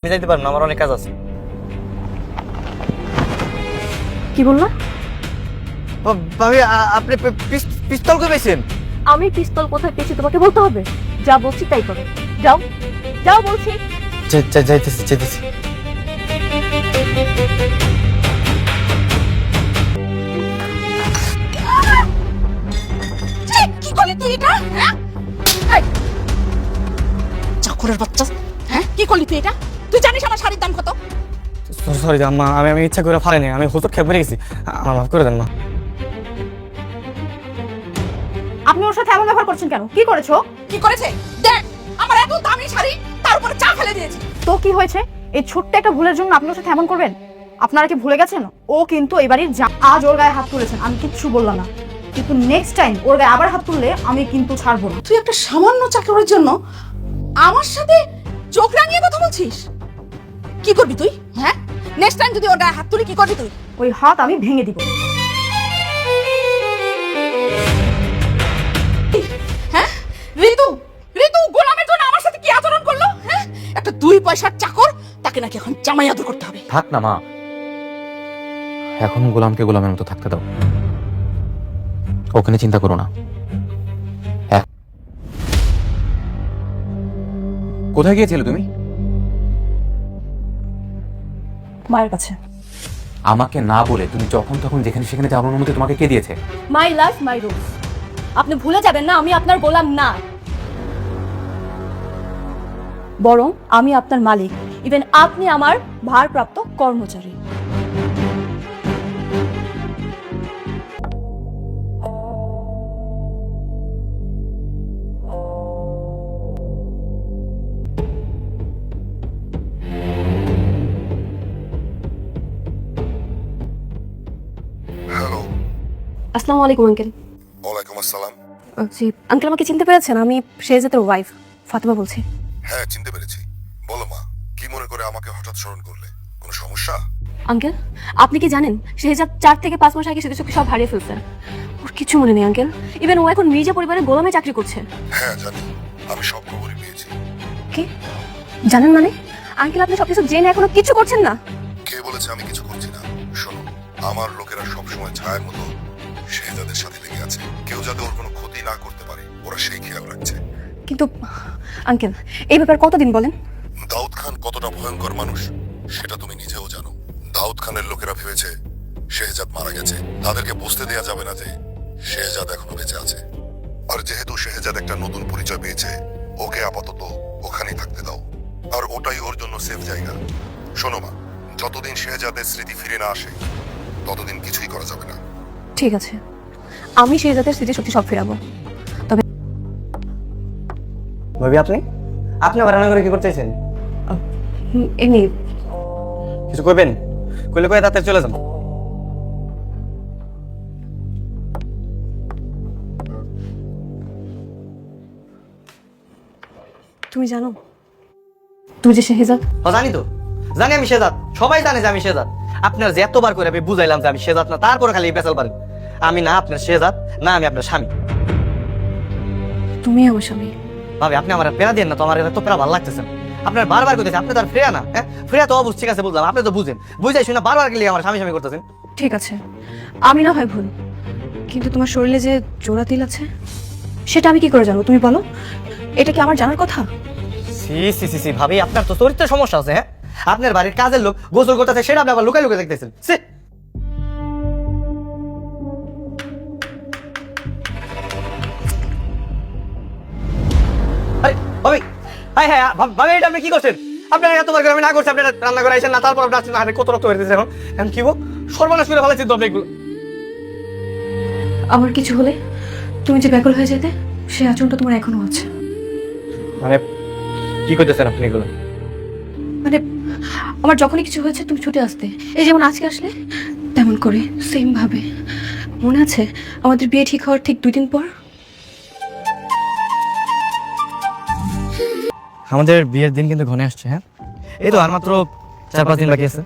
আমি যাইতে পারবো না, আমার অনেক কাজ আছে। কি বললা? ভাবি আপনি পিস্তল কই পেয়েছেন? আমি পিস্তল কোথায় পেয়েছি তোমাকে বলতে হবে? যা বলছি তাই করো। যাও যাও বলছি। যাইতেছি যাইতেছি। কি করলি তুই এটা? চাকরের বাচ্চা, হ্যাঁ কি করলি তুই এটা? তুই জানিস আমার শাড়ির দাম কত? সরি আম্মা, আমি ইচ্ছা করে ফাড়িনি, আমি হুজুর খেয়ে পড়ে গেছি, আমার মাফ করে দেন মা। আপনি ওর সাথে এমন ব্যবহার করছেন কেন? কি করেছো? কি করেছে দেখ, আমার এত দামি শাড়ি তার উপরে চা ফেলে দিয়েছি। তো কি হয়েছে? এই ছোট্ট একটা ভুলের জন্য আপনি ওর সাথে এমন করবেন? আপনারা কি ভুলে গেছেন ও কিন্তু এই বাড়ির আজ ওর গায়ে হাত তুলেছেন, আমি কিচ্ছু বললাম না, কিন্তু নেক্সট টাইম ওর গায়ে আবার হাত তুললে আমি কিন্তু ছাড়বো না। তুই একটা সামান্য চাকরের জন্য আমার সাথে চোখ রাঙিয়ে কথা বলছিস? কি করবি তুই? হ্যাঁ নেক্সট টাইম যদি ওর গায়ে হাত তুলি কি করবি তুই? ওই হাত আমি ভেঙে দিব। হ্যাঁ ঋতু, ঋতু গোলামের জন্য আমার সাথে কি আচরণ করলো? হ্যাঁ একটা 2 পয়সার চাকর, তাকে নাকি এখন জামাই আদর করতে হবে। থাক না মা, এখন গোলামকে গোলামের মতো থাকতে দাও, ওখানে চিন্তা করো না। কোথায় গিয়েছিলে তুমি? মায়ের কাছে। আমাকে না বলে তুমি যখন তখন যেখানে সেখানে যাওয়ার অনুমতি তোমাকে কে দিয়েছে? My life my rules. আপনি ভুলে যাবেন না আমি আপনার গোলাম না, বরং আমি আপনার মালিক। ইভেন আপনি আমার ভারপ্রাপ্ত কর্মচারী। হ্যালো। আসসালামু আলাইকুম আঙ্কেল। ওয়ালাইকুম আসসালাম। জি আঙ্কেল, আমাকে চিনতে পেরেছেন? আমি শেহজাদের ওয়াইফ ফাতেমা বলছি। হ্যাঁ চিনতে পেরেছি, বলো মা, কি মনে করে আমাকে হঠাৎ স্মরণ করলে? কোনো সমস্যা? আঙ্কেল, আপনি কি জানেন শেহজাদ 4 থেকে 5 মাস আগে সুখে সব হারিয়ে ফেলছে। ওর কিছু মনে নেই আঙ্কেল। ইভেন ও এখন নিজে পরিবারের গোলামে চাকরি করছে। হ্যাঁ জানি, আমি সব খবরই পেয়েছি। কি জানেন মানে? আঙ্কেল আপনি সবকিছু জেনে এখনো কিছু করছেন না? কে বলেছে আমি কিছু করছি না? শোনো, আমার লোকেরা সবসময় ছায়ার মতো শেহজাদের সাথে লেগে আছে, কেউ যাতে ওর কোনো ক্ষতি না করতে পারে ওরা সেই খেয়াল রাখছে। কিন্তু আঙ্কেল এই ব্যাপার কতদিন বলেন? দাউদ খান কতটা ভয়ঙ্কর মানুষ সেটা তুমি নিজেও জানো। দাউদ খানের লোকেরা ভেবেছে শেহজাদ মারা গেছে, তাদেরকে বুঝতে দেয়া যাবে না যে শেহজাদ এখনো বেঁচে আছে। আর যেহেতু শেহজাদ একটা নতুন পরিচয় পেয়েছে, ওকে আপাতত ওখানেই থাকতে দাও, আর ওটাই ওর জন্য সেফ জায়গা। শোনো মা, যতদিন শেহজাদের স্মৃতি ফিরে না আসে ততদিন কিছুই করা যাবে না। ঠিক আছে, আমি শেহজাদের স্মৃতিশক্তি সব ফেরাবো। তবে ভাবি আপনি আবার রান্না করে কি করতে চাইছেন? এমনি কিছু করবেন? কইলে কয়ে তাড়াতাড়ি চলে যান। তুমি জানো তুই যে শেহজাদ? জানি তো, জানি আমি শেহজাদ, সবাই জানে যে আমি শেহজাদ। আপনার যে এতবার করে আমি বুঝাইলাম যে আমি শেহজাদ না, তারপরে খালি পেছাল পারেন। আমি না আপনার শেহজাদ, না আমি আপনার স্বামী। তুমি আমার স্বামী। ভাবি আপনি আমার পেরা দেন না তো, আমার তো পেরা ভালো লাগতেছে না। আপনার বারবার করতেছে, আপনি তো আর ফ্রেয়া না। হ্যাঁ ফ্রেয়া তো অবশ্যই, ঠিক আছে বুঝলাম, আপনি তো বুঝেন, বুঝাই শুনে বারবার গেলে আমার স্বামী স্বামী করতেছেন। ঠিক আছে আমি না হয় ভুল, কিন্তু তোমার শরীরে যে জোড়া তিল আছে সেটা আমি কি করে জানবো? তুমি বলো, এটা কি আমার জানার কথা? সি সি সি সি ভাবি, আপনার তো চরিত্রের সমস্যা আছে। হ্যাঁ আপনার বাড়ির কাজের লোক গোসল করতেছে, সেটা আপনি আবার লুকাই লুকাই দেখতেছেন। সি ভাবি, হ্যাঁ হ্যাঁ ভাবি, এটা আপনি কি করছেন? আপনার এতবার করে আমি না করছি, আপনি রান্না করে আইসেন না, তারপর আপনি আসছেন, আরে কত রক্ত বেরোতেছে এখন। এখন কি সর্বনাশ করে ফেলাচ্ছি তো আপনি এগুলো। আমার কিছু হলে তুমি যে ব্যাকুল হয়ে যেতে, সেই আচরণটা তোমার এখনো আছে। মানে কি করতেছেন আপনি এগুলো? মানে আমার যখনই কিছু হয়েছে তুমি ছুটে আসতে, এই যেমন আজকে আসলে তেমন করে সেম ভাবে। মনে আছে আমাদের বিয়ে ঠিক হওয়ার ঠিক 2 দিন পর? আমাদের বিয়ের দিন কিন্তু ঘনে আসছে। হ্যাঁ এই তো আর মাত্র 4-5 দিন বাকি আছে,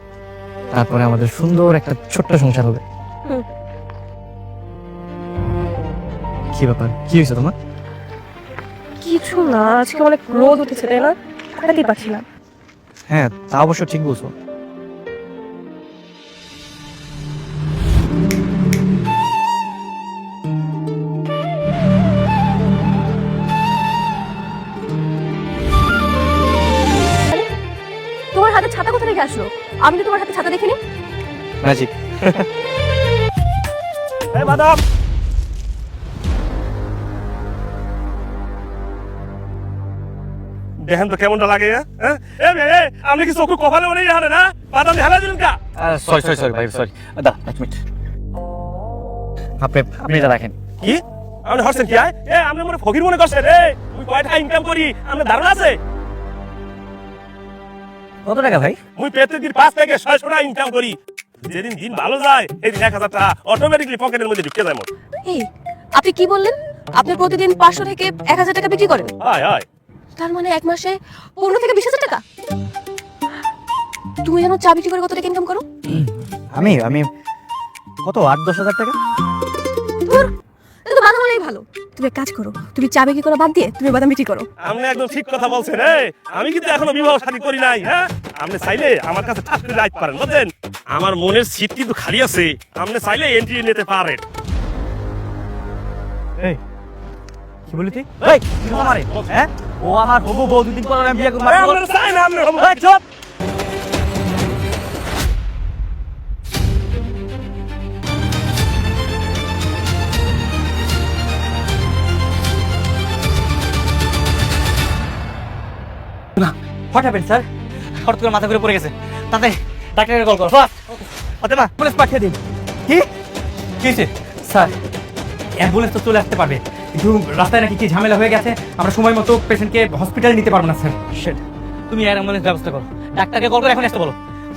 তারপরে আমাদের সুন্দর একটা ছোট্ট সংসার হবে। কি ব্যাপার, কি হয়েছে তোমার? কিছু না, আজকে অনেক রোদ উঠেছে তাই না? কাটাতেই পারছি না। হ্যাঁ তা অবশ্য ঠিক বলছো। তোমার হাতে ছাতা কোথা থেকে আসলো? আমি তো তোমার হাতে ছাতা দেখিনি। ম্যাজিক। এই বাদাম, দেখেন তো কেমনটা লাগে, হ্যাঁ? আপনি কি চোখ কপালে মনে হারে না বাদাম হেলা দিলেন কা? সরি সরি সরি ভাই সরি। দা এক মিনিট, আপনি এটা রাখেন। কি আপনি হরছেন কি? আপনি মনে ফকির মনে করছেন রে? মুই কয় টাকা ইনকাম করি আপনার ধারণা আছে? কত টাকা ভাই? মুই প্রত্যেকদিন 5 থেকে 600 টাকা ইনকাম করি। যেদিন দিন ভালো যায় সেদিন 1000 টাকা অটোমেটিকলি পকেটের মধ্যে ঢুকে যায় মোর। এই আপনি কি বললেন? আপনি প্রতিদিন 500 থেকে 1000 টাকা বিক্রি করেন? হায় হায়, তার মানে এক মাসে 15 থেকে 20,000 টাকা। তুমি যেন চা বিক্রি করে কত টাকা ইনকাম করো? আমি কত 8-10 হাজার টাকা। ধুর, এটা তো বাদাম হলেই ভালো। তুমি এক কাজ করো, তুমি চা বিক্রি করা বাদ দিয়ে তুমি বাদাম বিক্রি করো। আপনি একদম ঠিক কথা বলছেন। আমি কিন্তু এখনো বিবাহ শাদী করি নাই। হ্যাঁ, আপনি চাইলে আমার কাছে চাকরি রাখতে পারেন, বুঝলেন? আমার মনের সিট কিন্তু খালি আছে, আপনি চাইলে এন্ট্রি নিতে পারেন। এই কি বলি তুই? এই কি কথা মারে? হ্যাঁ, ও আমার হবু বউ, দুদিন পর আমি বিয়ে করব। আপনারা চাই না আপনি এই চুপ। না, হোয়াট হ্যাপেন্ড স্যার? হঠাৎ করে মাথা ঘুরে পড়ে গেছে। তাতে ডাক্তারের কল করো ফাস্ট। ফাতেমা, অ্যাম্বুলেন্স পাঠিয়ে দিন। কি কি হয়েছে স্যার? অ্যাম্বুলেন্স তো চলে আসতে পারবে, কিন্তু রাস্তায় নাকি কি ঝামেলা হয়ে গেছে, আমরা সময় মতো পেশেন্টকে হসপিটালে নিতে পারবো না স্যার। শিট, তুমি এর অ্যাম্বুলেন্স ব্যবস্থা করো, ডাক্তারকে কল করে এখন আসতে বলো।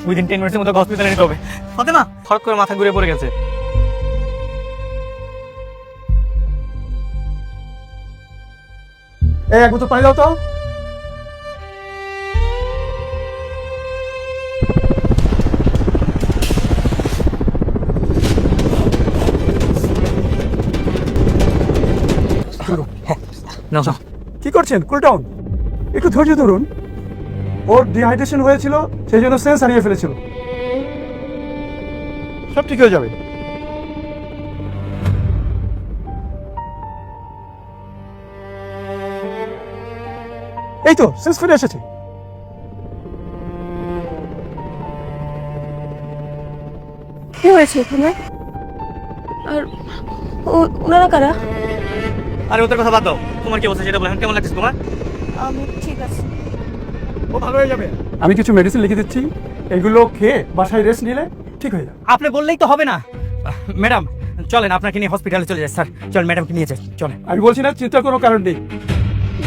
উইদিন 10 মিনিটের মধ্যে হসপিটালে নিতে হবে। ফাতেমা, হঠাৎ করে মাথা ঘুরে পড়ে গেছে। এই এক বোতল পানি দাও তো। নাও কি করছেন? কুল ডাউন, একটু ধৈর্য ধরুন। ওর ডিহাইড্রেশন হয়েছিল, সেই জন্য সেন্স হারিয়ে ফেলেছিল। সব ঠিক হয়ে যাবে। এই তো সেন্স ফিরে এসেছে। কি হয়েছে তোমার? আর ওনারা কারা? আরে ওদের কথা বাদ দাও, তোমার কি অবস্থা সেটা বলো। এখন কেমন লাগছে তোমার? আমি ঠিক আছে। ও ভালো হয়ে যাবে। আমি কিছু মেডিসিন লিখে দিচ্ছি, এগুলো খেয়ে বাসায় রেস্ট নিলে ঠিক হয়ে যাবে। আপনি বললেই তো হবে না। ম্যাডাম চলেন, আপনাকে নিয়ে হসপিটালে চলে যাই। স্যার চল, ম্যাডামকে নিয়ে যাই, চলেন। আমি বলছি না, চিন্তার কোনো কারণ নেই।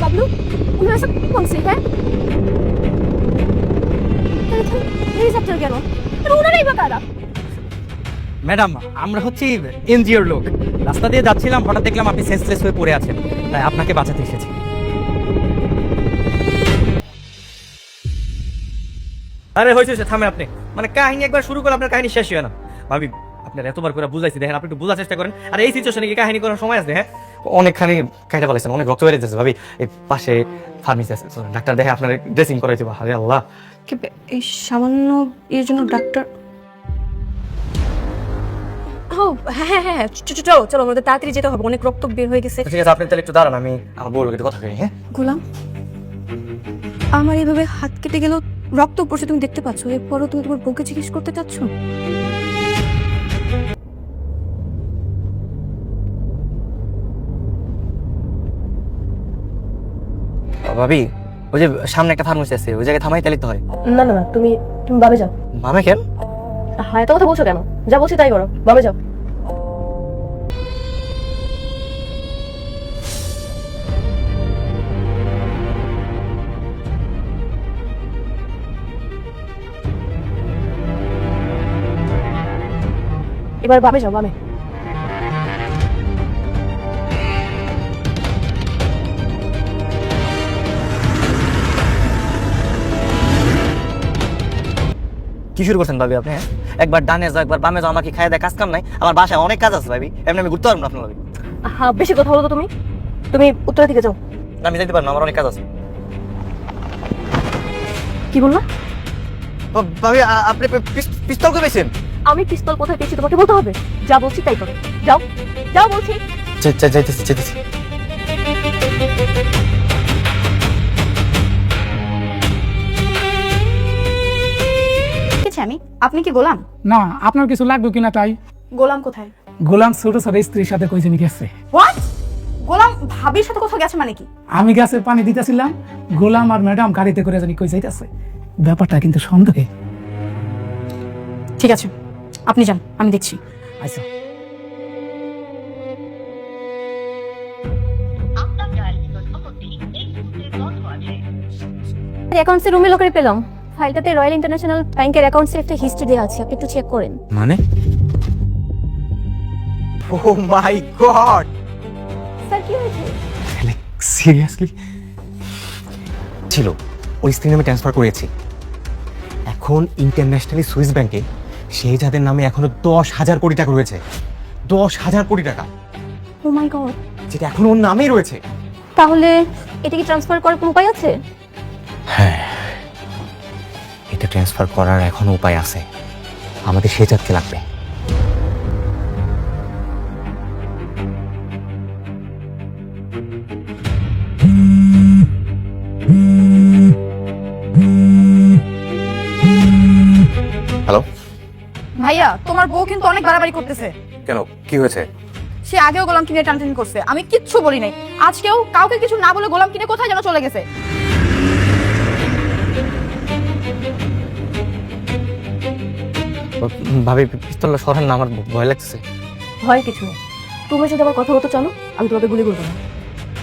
বাবলু, ওনারা সব বলছে, হ্যাঁ? এই চ্যাপ্টার কেন? আর ওনারাই বা কারা? ম্যাডাম আমরা হচ্ছি এনজিওর লোক। রাস্তা দিয়ে যাচ্ছিলাম, হঠাৎ দেখলাম আপনি সেন্সলেস হয়ে পড়ে আছেন, তাই আপনাকে বাঁচাতে এসেছি। আরে হয়েছে, থামেন আপনি। মানে কাহিনী একবার শুরু করে আপনার কাহিনী শেষ হয় না। ভাবি আপনার এতবার করে বুঝাইছি, দেখেন আপনি একটু বোঝার চেষ্টা করেন। আর এই সিচুয়েশনে কি কাহিনী করার সময় আছে? হ্যাঁ, অনেকখানি কাইটা বলেছেন, অনেক রক্ত বেড়ে যাচ্ছে। ভাবি এই পাশে ফার্মেসি আছে, ডাক্তার দেখে আপনার ড্রেসিং করাইতে। আরে আল্লাহ, এই সামান্য এর জন্য ডাক্তার? ও হ্যাঁ হ্যাঁ, চলো চলো, আমাদের তাড়াতাড়ি যেতে হবে, অনেক রক্ত বের হয়ে গেছে। ঠিক আছে আপনি তাহলে একটু দাঁড়ান, আমি আমার বউর একটু কথা কই। হ্যাঁ গোলাম, আমার এইভাবে হাত কেটে গেল, রক্ত পড়ছে, তুমি দেখতে পাচ্ছ, এরপরও তুমি তোমার বউকে জিজ্ঞেস করতে চাচ্ছ? ভাবি ওই যে সামনে একটা ফার্মেসি আছে, ওই জায়গায় থামাই তাহলে তো হয়। না না না, তুমি তুমি বাবে যাও। মামা কেন? হ্যাঁ, এত কথা বলছো কেন? যা বলছি তাই করো, বাবে যাও। এবার বাবে যাও, বাবে। কি শুরু করছেন ভাবি আপনি? হ্যাঁ, একবার ডানে যাও একবার বামে যাও, আমাকে খাইয়ে দেয়, কাজ কাম নাই। আমার বাসায় অনেক কাজ আছে ভাবি, এমনি আমি ঘুরতে পারবো না আপনার ভাবি। হ্যাঁ, বেশি কথা বলো তো তুমি। তুমি উত্তরের দিকে যাও। আমি যাইতে পারবো না, আমার অনেক কাজ আছে। কি বললা? ভাবি আপনি পিস্তল কে পেয়েছেন? আমি পিস্তল কোথায় পেয়েছি তোমাকে বলতে হবে? যা বলছি তাই করো, যাও যাও বলছি। যাইতেছি। আমি আপনি কি গোলাম? না, আপনার কিছু লাগবে কিনা তাই। গোলাম কোথায়? গোলাম ছোট ছোট স্ত্রীর সাথে কই জানি গেছে। হোয়াট? গোলাম ভাবির সাথে কোথাও গেছে মানে কি? আমি গাছে পানি দিতেছিলাম, গোলাম আর ম্যাডাম গাড়িতে করে জানি কই যাইতেছে। ব্যাপারটা কিন্তু সন্দেহে। ঠিক আছে, আপনি যান, আমি দেখছি। আচ্ছা, অ্যাকাউন্টসের রুমে লকারে পেলাম। ফাইলটাতে রয়্যাল ইন্টারন্যাশনাল ব্যাংকের অ্যাকাউন্টসের একটা হিস্ট্রি দেওয়া আছে, আপনি একটু চেক করেন। মানে ও মাই গড, স্যার কি হয়েছে? সিরিয়াসলি ছিল, ওই স্ত্রীর নামে ট্রান্সফার করেছি। এখন ইন্টারন্যাশনালি সুইস ব্যাংকে সেই যাদের নামে এখনো 10,000 কোটি টাকা রয়েছে। 10,000 কোটি টাকা, ও মাই গড। যেটা এখন ওর নামেই রয়েছে। তাহলে এটা কি ট্রান্সফার করার কোনো উপায় আছে? হ্যাঁ, এটা ট্রান্সফার করার এখনো উপায় আছে। আমাদের শেহজাদকে লাগবে। হ্যালো, ভাইয়া, তোমার বউ কিন্তু অনেক বাড়াবাড়ি করতেছে। কেন, কি হয়েছে? সে আগেও গোলাম কিনে টানটানি করছে, আমি কিচ্ছু বলি নাই। আজকেও কাউকে কিছু না বলে গোলাম কিনে কোথায় যেন চলে গেছে। ভাবি পিস্তলটা সরান না, আমার ভয় লাগতেছে। ভয় কিছু নেই, তুমি যদি আমার কথা মতো চলো আমি তোমাকে গুলি করবো না।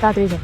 তাড়াতাড়ি যাও।